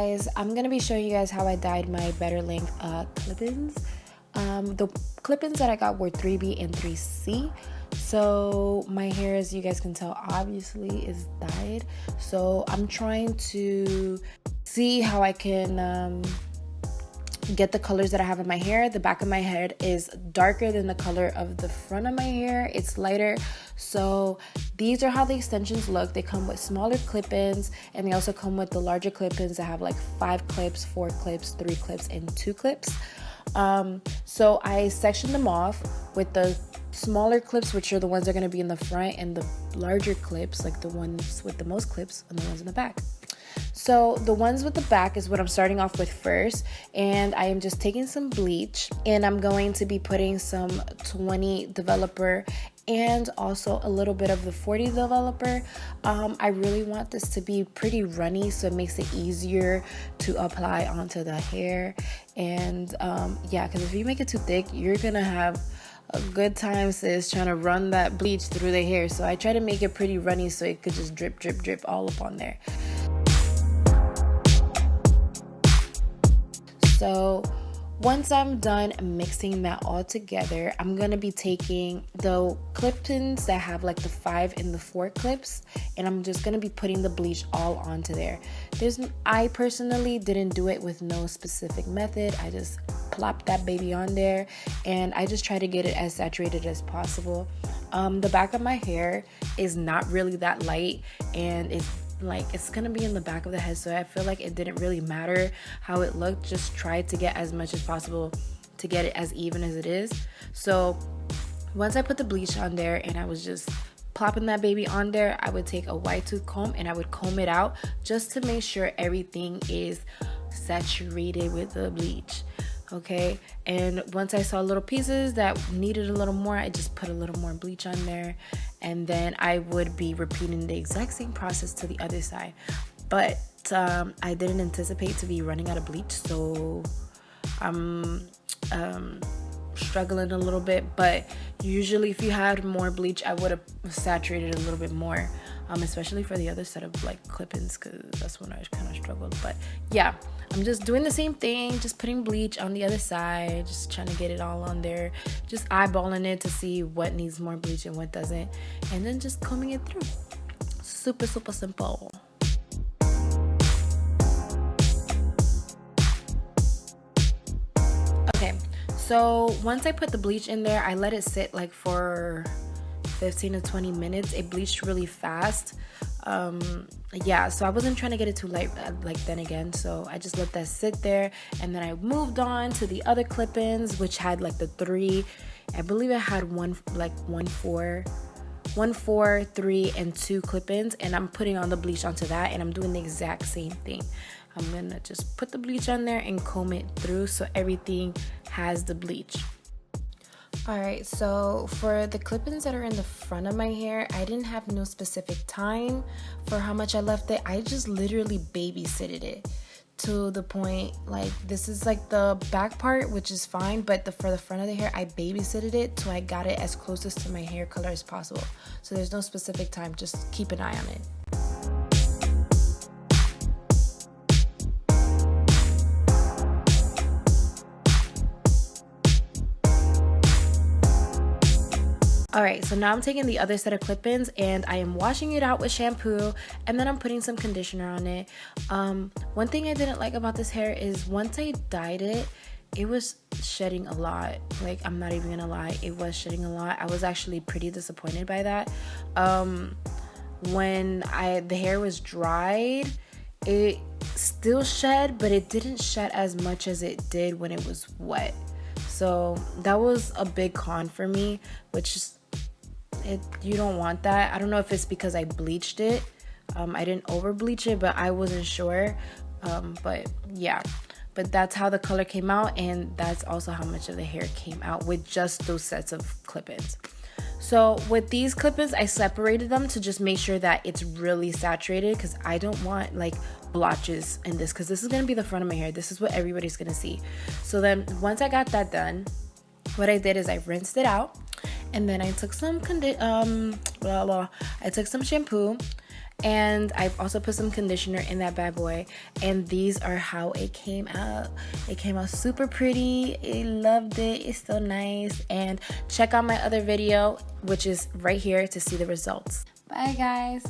guys, I'm gonna be showing you guys how I dyed my better length clip-ins. The clip-ins that I got were 3B and 3C. So my hair, as you guys can tell, obviously is dyed. So I'm trying to see how I can get the colors that I have in my hair. The back of my head is darker than the color of the front of my hair. It's lighter. So these are how the extensions look. They come with smaller clip-ins, and they also come with the larger clip-ins that have like 5 clips, 4 clips, 3 clips, and 2 clips. So I sectioned them off with the smaller clips, which are the ones that are going to be in the front, and the larger clips, like the ones with the most clips, and the ones in the back. So the ones with the back is what I'm starting off with first, and I am just taking some bleach, and I'm going to be putting some 20 developer and also a little bit of the 40 developer. I really want this to be pretty runny, so it makes it easier to apply onto the hair. And yeah, because if you make it too thick, you're gonna have a good time, sis, trying to run that bleach through the hair. So I try to make it pretty runny so it could just drip, drip, drip all up on there. So once I'm done mixing that all together, I'm going to be taking the clip-ins that have like the 5 and the 4 clips, and I'm just going to be putting the bleach all onto there. I personally didn't do it with no specific method. I just plopped that baby on there, and I just try to get it as saturated as possible. The back of my hair is not really that light, and it's gonna be in the back of the head, so I feel like it didn't really matter how it looked. Just try to get as much as possible to get it as even as it is. So once I put the bleach on there and I was just plopping that baby on there, I would take a wide tooth comb and I would comb it out just to make sure everything is saturated with the bleach. Okay, and once I saw little pieces that needed a little more, I just put a little more bleach on there, and then I would be repeating the exact same process to the other side. But I didn't anticipate to be running out of bleach, so I'm struggling a little bit. But usually if you had more bleach, I would have saturated a little bit more, especially for the other set of like clip-ins, because that's when I kind of struggled. But yeah, I'm just doing the same thing, just putting bleach on the other side, just trying to get it all on there, just eyeballing it to see what needs more bleach and what doesn't, and then just combing it through. Super, super simple. Okay, so once I put the bleach in there, I let it sit like for 15 to 20 minutes. It bleached really fast. Yeah, so I wasn't trying to get it too light like then again, so I just let that sit there, and then I moved on to the other clip-ins, which had like the 3, I believe it had 1, 4, 3, and 2 clip-ins, and I'm putting on the bleach onto that, and I'm doing the exact same thing. I'm gonna just put the bleach on there and comb it through so everything has the bleach. Alright, so for the clip-ins that are in the front of my hair, I didn't have no specific time for how much I left it. I just literally babysitted it to the point, like, this is like the back part, which is fine, but for the front of the hair, I babysitted it till I got it as closest to my hair color as possible. So there's no specific time, just keep an eye on it. Alright, so now I'm taking the other set of clip-ins and I am washing it out with shampoo, and then I'm putting some conditioner on it. One thing I didn't like about this hair is once I dyed it, it was shedding a lot. Like, I'm not even gonna lie, it was shedding a lot. I was actually pretty disappointed by that. When the hair was dried, it still shed, but it didn't shed as much as it did when it was wet. So that was a big con for me, which is, you don't want that. I don't know if it's because I bleached it. I didn't over bleach it, but I wasn't sure. But yeah, but that's how the color came out, and that's also how much of the hair came out with just those sets of clip-ins. So with these clip-ins, I separated them to just make sure that it's really saturated, because I don't want like blotches in this, because this is going to be the front of my hair. This is what everybody's going to see. So then once I got that done, what I did is I rinsed it out, and then I took some I took some shampoo, And I've also put some conditioner in that bad boy, and these are how it came out. It came out super pretty. I loved it. It's so nice. And check out my other video, which is right here, to see the results. Bye guys.